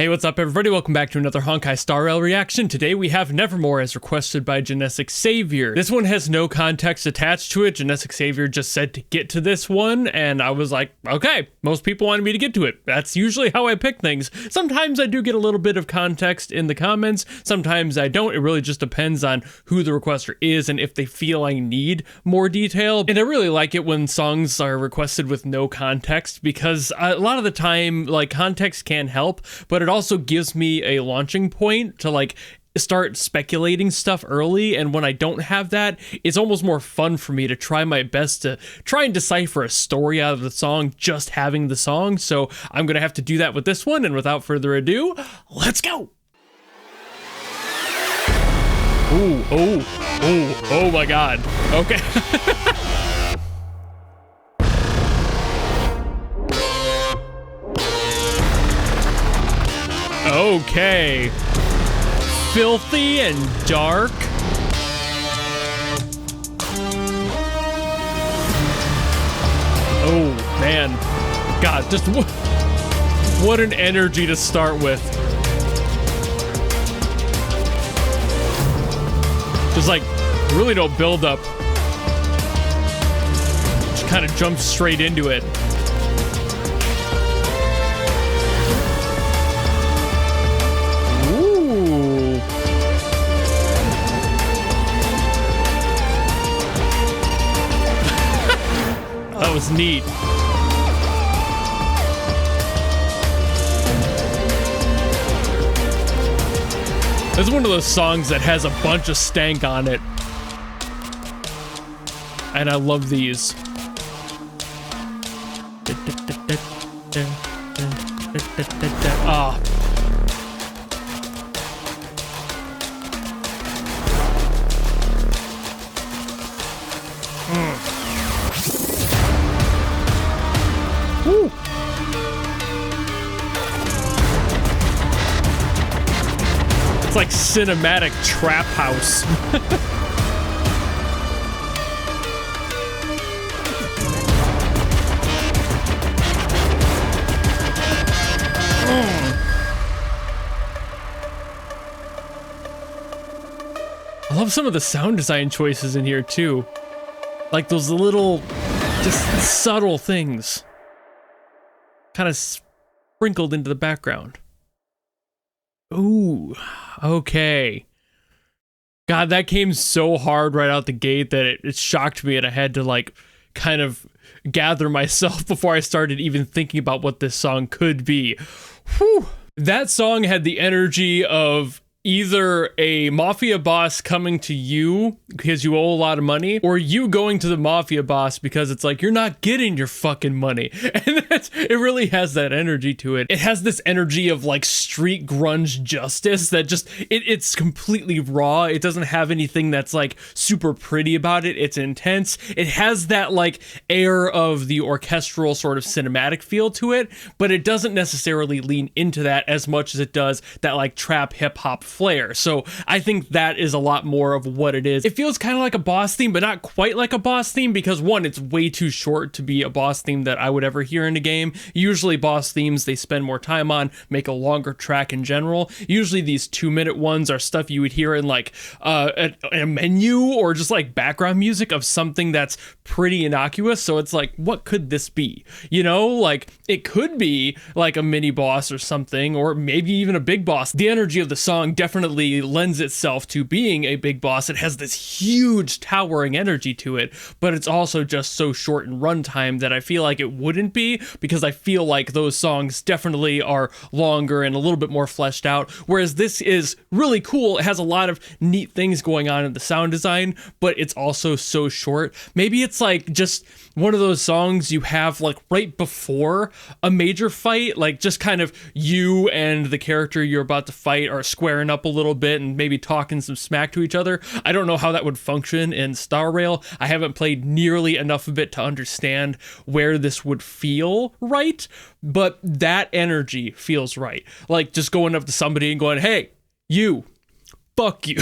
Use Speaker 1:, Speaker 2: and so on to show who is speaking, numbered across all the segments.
Speaker 1: Hey, what's up everybody? Welcome back to another Honkai Star Rail reaction. Today we have Nevermore as requested by Genetic Savior. This one has no context attached to it. Genetic Savior just said to get to this one, and I was like, okay, most people wanted me to get to it. That's usually how I pick things. Sometimes I do get a little bit of context in the comments, sometimes I don't. It really just depends on who the requester is and if they feel I need more detail. And I really like it when songs are requested with no context, because a lot of the time, like, context can help, but it also gives me a launching point to like start speculating stuff early, and when I don't have that, it's almost more fun for me to try my best to try and decipher a story out of the song just having the song. So I'm gonna have to do that with this one, and without further ado, let's go. Oh my god. Okay. Okay. Filthy and dark. Oh, man. God, just what an energy to start with. Just like, really no build up. Just kind of jumps straight into it. That was neat. This is one of those songs that has a bunch of stank on it. And I love these. Ah. Woo. It's like cinematic trap house. I love some of the sound design choices in here too. Like those little, just subtle things kind of sprinkled into the background. Ooh, okay. God, that came so hard right out the gate that it shocked me, and I had to like kind of gather myself before I started even thinking about what this song could be. Whew. That song had the energy of either a mafia boss coming to you because you owe a lot of money, or you going to the mafia boss because it's like, you're not getting your fucking money. And it really has that energy to it. It has this energy of like street grunge justice that just, it's completely raw. It doesn't have anything that's like super pretty about it. It's intense. It has that like air of the orchestral sort of cinematic feel to it, but it doesn't necessarily lean into that as much as it does that like trap hip hop flair. So I think that is a lot more of what it is. It feels kind of like a boss theme, but not quite like a boss theme, because one, it's way too short to be a boss theme that I would ever hear in a game. Usually boss themes they spend more time on, make a longer track in general. Usually these 2-minute ones are stuff you would hear in like a menu or just like background music of something that's pretty innocuous. So it's like, what could this be? You know, like it could be like a mini boss or something, or maybe even a big boss. The energy of the song definitely lends itself to being a big boss. It has this huge towering energy to it, but it's also just so short in runtime that I feel like it wouldn't be, because I feel like those songs definitely are longer and a little bit more fleshed out, whereas this is really cool. It has a lot of neat things going on in the sound design, but it's also so short. Maybe it's like just one of those songs you have like right before a major fight, like just kind of you and the character you're about to fight are squaring up a little bit and maybe talking some smack to each other. I don't know how that would function in Star Rail. I haven't played nearly enough of it to understand where this would feel right, but that energy feels right. Like just going up to somebody and going, hey, you, fuck you.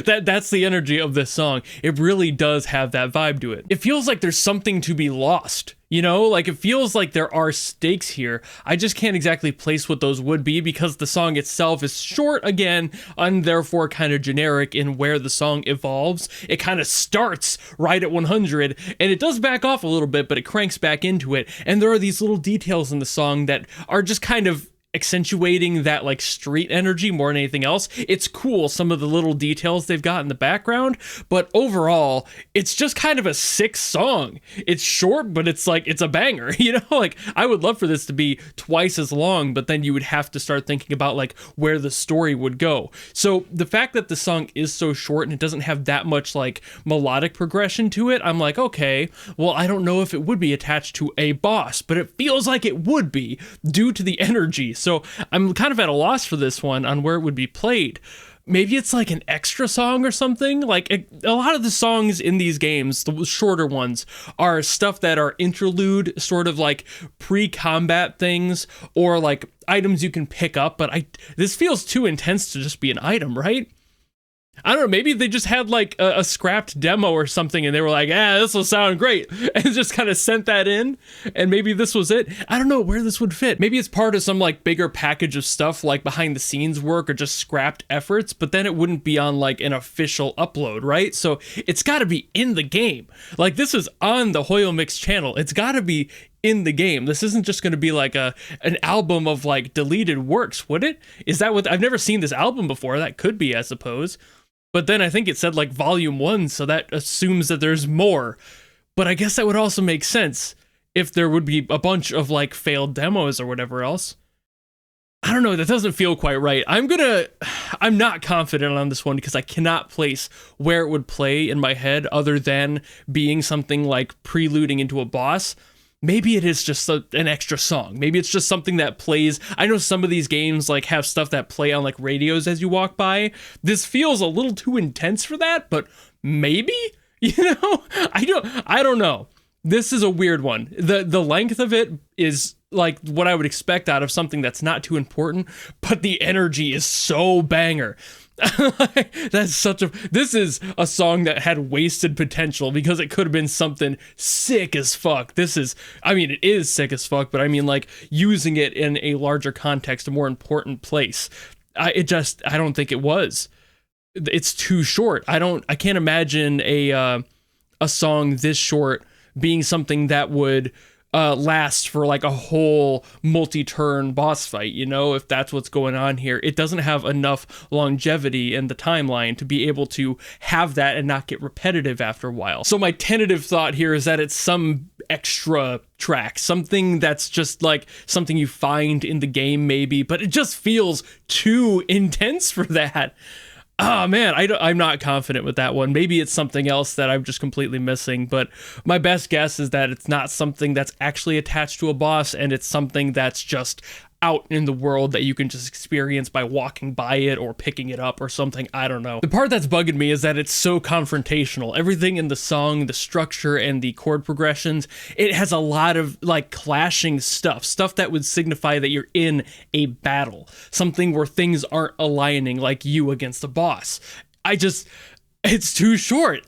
Speaker 1: That's the energy of this song. It really does have that vibe to it. It feels like there's something to be lost, you know? Like, it feels like there are stakes here. I just can't exactly place what those would be because the song itself is short again, and therefore kind of generic in where the song evolves. It kind of starts right at 100, and it does back off a little bit, but it cranks back into it. And there are these little details in the song that are just kind of accentuating that like street energy more than anything else. It's cool, some of the little details they've got in the background, but overall it's just kind of a sick song. It's short, but it's like, it's a banger, you know? Like, I would love for this to be twice as long, but then you would have to start thinking about like where the story would go. So the fact that the song is so short and it doesn't have that much like melodic progression to it, I'm like, okay, well, I don't know if it would be attached to a boss, but it feels like it would be due to the energy. So I'm kind of at a loss for this one on where it would be played. Maybe it's like an extra song or something. Like, a lot of the songs in these games, the shorter ones, are stuff that are interlude, sort of like pre-combat things, or like items you can pick up. But this feels too intense to just be an item, right? I don't know, maybe they just had like a scrapped demo or something and they were like, this will sound great, and just kind of sent that in, and maybe this was it. I don't know where this would fit. Maybe it's part of some like bigger package of stuff like behind the scenes work or just scrapped efforts, but then it wouldn't be on like an official upload, right? So it's got to be in the game. Like, this is on the Hoyo Mix channel. It's got to be in the game. This isn't just going to be like an album of like deleted works, would it? Is that what, I've never seen this album before. That could be, I suppose. But then I think it said like volume 1, so that assumes that there's more. But I guess that would also make sense if there would be a bunch of like failed demos or whatever else. I don't know, that doesn't feel quite right. I'm not confident on this one because I cannot place where it would play in my head other than being something like preluding into a boss. Maybe it is just an extra song. Maybe it's just something that plays. I know some of these games like have stuff that play on like radios as you walk by. This feels a little too intense for that, but maybe, you know, I don't know. This is a weird one. The length of it is like what I would expect out of something that's not too important, but the energy is so banger. This is a song that had wasted potential because it could have been something sick as fuck. It is sick as fuck, but I mean like using it in a larger context, a more important place. I don't think it was. It's too short. I can't imagine a song this short being something that would last for like a whole multi-turn boss fight, you know, if that's what's going on here. It doesn't have enough longevity in the timeline to be able to have that and not get repetitive after a while. So my tentative thought here is that it's some extra track, something that's just like something you find in the game maybe, but it just feels too intense for that. Oh man, I'm not confident with that one. Maybe it's something else that I'm just completely missing, but my best guess is that it's not something that's actually attached to a boss, and it's something that's just out in the world that you can just experience by walking by it or picking it up or something. I don't know. The part that's bugging me is that it's so confrontational. Everything in the song, the structure and the chord progressions, it has a lot of like clashing stuff that would signify that you're in a battle, something where things aren't aligning, like you against a boss. It's too short.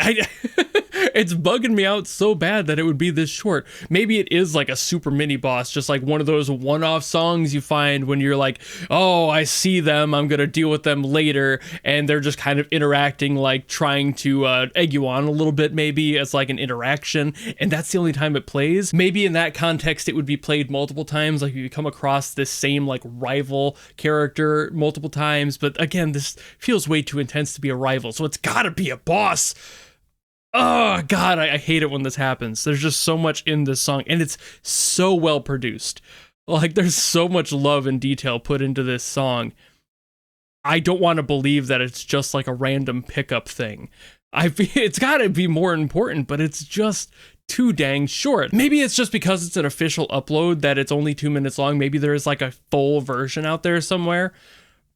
Speaker 1: It's bugging me out so bad that it would be this short. Maybe it is like a super mini boss, just like one of those one-off songs you find when you're like, oh, I see them, I'm gonna deal with them later, and they're just kind of interacting, like trying to egg you on a little bit, maybe as like an interaction, and that's the only time it plays. Maybe in that context it would be played multiple times, like you come across this same like rival character multiple times, but again, this feels way too intense to be a rival, so it's gotta be a boss. Oh god, I hate it when this happens. There's just so much in this song, and it's so well produced. Like, there's so much love and detail put into this song. I don't want to believe that it's just like a random pickup thing. It's gotta be more important, but it's just too dang short. Maybe it's just because it's an official upload that it's only 2 minutes long. Maybe there is like a full version out there somewhere,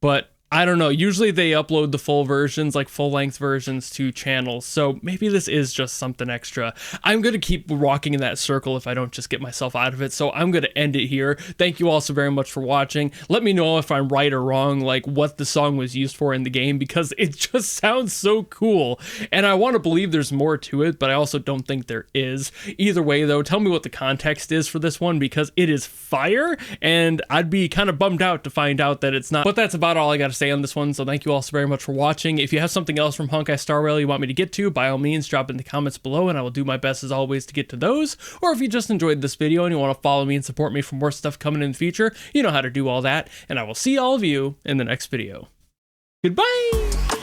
Speaker 1: but I don't know. Usually they upload the full versions, like full-length versions, to channels. So maybe this is just something extra. I'm going to keep walking in that circle if I don't just get myself out of it. So I'm going to end it here. Thank you all so very much for watching. Let me know if I'm right or wrong, like what the song was used for in the game, because it just sounds so cool. And I want to believe there's more to it, but I also don't think there is. Either way, though, tell me what the context is for this one, because it is fire, and I'd be kind of bummed out to find out that it's not. But that's about all I got to say on this one, so thank you all so very much for watching. If you have something else from Honkai Star Rail you want me to get to, by all means drop in the comments below and I will do my best as always to get to those. Or if you just enjoyed this video and you want to follow me and support me for more stuff coming in the future, you know how to do all that, and I will see all of you in the next video. Goodbye!